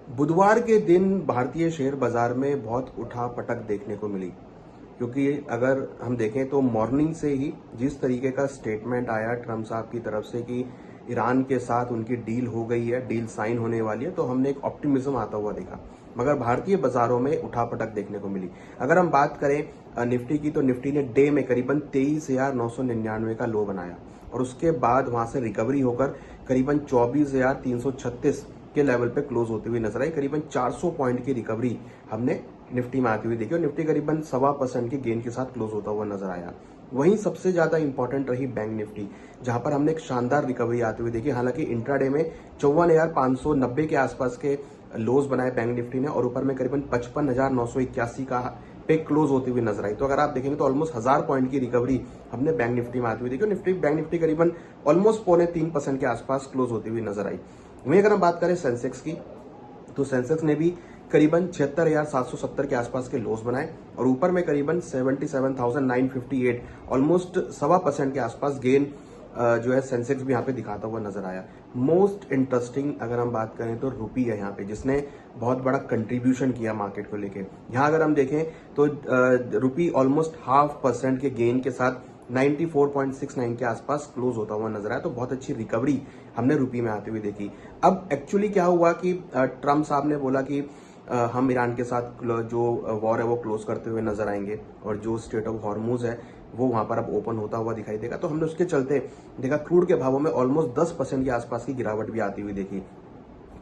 बुधवार के दिन भारतीय शेयर बाजार में बहुत उठापटक देखने को मिली, क्योंकि अगर हम देखें तो मॉर्निंग से ही जिस तरीके का स्टेटमेंट आया ट्रम्प साहब की तरफ से कि ईरान के साथ उनकी डील हो गई है, डील साइन होने वाली है, तो हमने एक ऑप्टिमिज्म आता हुआ देखा। मगर भारतीय बाजारों में उठापटक देखने को मिली। अगर हम बात करें निफ्टी की, तो निफ्टी ने डे में करीबन 23,999 का लो बनाया और उसके बाद वहां से रिकवरी होकर करीबन 24,336 के लेवल पे क्लोज होती हुई नजर आई। करीबन 400 पॉइंट की रिकवरी हमने निफ्टी में आती हुई देखी और निफ्टी करीबन 1.25% के गेन के साथ क्लोज होता हुआ नजर आया। वहीं सबसे ज्यादा इंपॉर्टेंट रही बैंक निफ्टी, जहां पर हमने एक शानदार रिकवरी आती हुई देखी। हालांकि इंट्राडे में 54,590 के आसपास के लोज बनाए बैंक निफ्टी ने और ऊपर में करीबन 55,981 का पे क्लोज होती हुई नजर आई। तो अगर आप देखेंगे तो ऑलमोस्ट 1000 पॉइंट की रिकवरी हमने बैंक निफ्टी में आती हुई देखी। बैंक निफ्टी करीबन ऑलमोस्ट 3.25% के आसपास क्लोज होती हुई नजर आई। वहीं अगर हम बात करें सेंसेक्स की, तो सेंसेक्स ने भी करीबन 76,770 के आसपास के लोस बनाए और ऊपर में करीबन 77,958 ऑलमोस्ट 1.25% के आसपास गेन जो है सेंसेक्स भी यहाँ पे दिखाता हुआ नजर आया। मोस्ट इंटरेस्टिंग अगर हम बात करें तो रुपी है यहाँ पे, जिसने बहुत बड़ा कंट्रीब्यूशन किया मार्केट को लेके। यहाँ अगर हम देखें तो रुपी ऑलमोस्ट 0.5% के गेन के साथ 94.69 के आसपास क्लोज होता हुआ नजर आया। तो बहुत अच्छी रिकवरी हमने रुपी में आते हुए देखी। अब एक्चुअली क्या हुआ कि ट्रम्प साहब ने बोला कि हम ईरान के साथ जो वॉर है वो क्लोज करते हुए नजर आएंगे और जो स्टेट ऑफ हॉर्मुज है वो वहां पर अब ओपन होता हुआ दिखाई देगा। तो हमने उसके चलते देखा क्रूड के भावों में ऑलमोस्ट 10% के आसपास की गिरावट भी आती हुई देखी।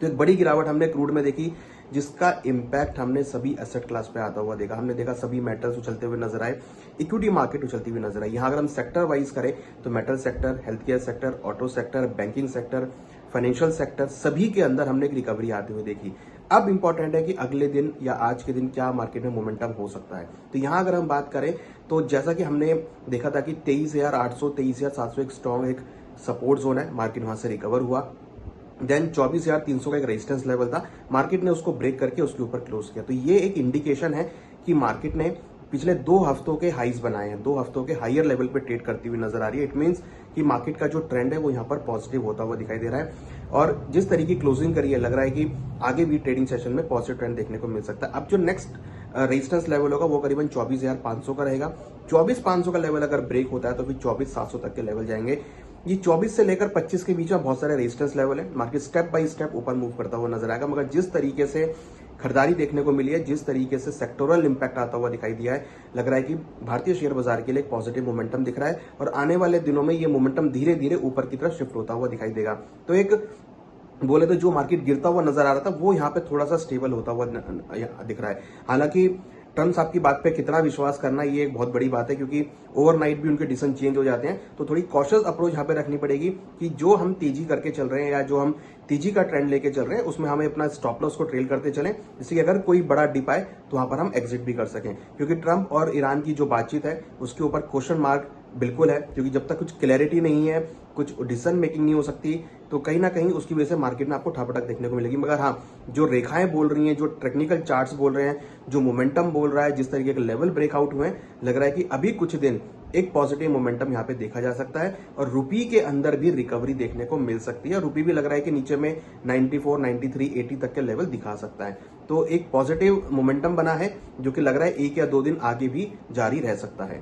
तो एक बड़ी गिरावट हमने क्रूड में देखी, जिसका इम्पैक्ट हमने सभी एसेट क्लास पे आता हुआ देखा। हमने देखा सभी मेटल्स उछलते हुए नजर आए, इक्विटी मार्केट उछलती हुई नजर आई। यहाँ अगर हम सेक्टर वाइज करें तो metal sector, health care sector, auto sector, banking sector, financial sector, सभी के अंदर हमने एक रिकवरी आती हुई देखी। अब इंपॉर्टेंट है कि अगले दिन या आज के दिन क्या मार्केट में मोमेंटम हो सकता है। तो यहां अगर हम बात करें तो जैसा कि हमने देखा था कि 23,800 23,700 एक स्ट्रॉन्ग एक सपोर्ट जोन है, मार्केट वहां से रिकवर हुआ। देन 24,300 का एक रेजिस्टेंस लेवल था, मार्केट ने उसको ब्रेक करके उसके ऊपर क्लोज किया। तो ये एक इंडिकेशन है कि मार्केट ने पिछले 2 हफ्तों के हाईज बनाए हैं, 2 हफ्तों के हायर लेवल पे ट्रेड करती हुई नजर आ रही है। इट मींस कि मार्केट का जो ट्रेंड है वो यहाँ पर पॉजिटिव होता हुआ दिखाई दे रहा है और जिस तरीके की क्लोजिंग करी है लग रहा है कि आगे भी ट्रेडिंग सेशन में पॉजिटिव ट्रेंड देखने को मिल सकता है। अब जो नेक्स्ट रेजिस्टेंस लेवल होगा वो करीबन 24,500 का रहेगा। 24,500 का लेवल अगर ब्रेक होता है तो फिर 24,700 तक के लेवल जाएंगे। ये 24 से लेकर 25 के बीच में बहुत सारे रेजिस्टेंस लेवल है। मार्केट स्टेप बाय स्टेप ऊपर मूव करता हुआ नजर आएगा, मगर जिस तरीके से खरीदारी देखने को मिली है, जिस तरीके से सेक्टोरल इंपैक्ट आता हुआ दिखाई दिया है, लग रहा है कि भारतीय शेयर बाजार के लिए एक पॉजिटिव मोमेंटम दिख रहा है और आने वाले दिनों में ये मोमेंटम धीरे धीरे ऊपर की तरफ शिफ्ट होता हुआ दिखाई देगा। तो एक बोले तो जो मार्केट गिरता हुआ नजर आ रहा था वो यहाँ पे थोड़ा सा स्टेबल होता हुआ दिख रहा है। हालांकि ट्रम्प साहब की बात पे कितना विश्वास करना ये एक बहुत बड़ी बात है, क्योंकि ओवरनाइट भी उनके डिसीजन चेंज हो जाते हैं। तो थोड़ी कॉशियस अप्रोच यहाँ पे रखनी पड़ेगी कि जो हम तेजी करके चल रहे हैं या जो हम तेजी का ट्रेंड लेके चल रहे हैं उसमें हमें अपना स्टॉप लॉस को ट्रेल करते चलें, जिससे कि अगर कोई बड़ा डिप आए तो वहां पर हम एग्जिट भी कर सकें। क्योंकि ट्रम्प और ईरान की जो बातचीत है उसके ऊपर क्वेश्चन मार्क बिल्कुल है, क्योंकि जब तक कुछ क्लैरिटी नहीं है, कुछ डिसीजन मेकिंग नहीं हो सकती, तो कहीं ना कहीं उसकी वजह से मार्केट में आपको ठापटक देखने को मिलेगी। मगर हाँ, जो रेखाएं बोल रही हैं, जो टेक्निकल चार्ट्स बोल रहे हैं, जो मोमेंटम बोल रहा है, जिस तरीके के लेवल ब्रेकआउट हुए हैं, लग रहा है कि अभी कुछ दिन एक पॉजिटिव मोमेंटम यहाँ पे देखा जा सकता है और रुपी के अंदर भी रिकवरी देखने को मिल सकती है। रुपी भी लग रहा है कि नीचे में 94, 93, 80 तक के लेवल दिखा सकता है। तो एक पॉजिटिव मोमेंटम बना है जो कि लग रहा है 1 या 2 दिन आगे भी जारी रह सकता है।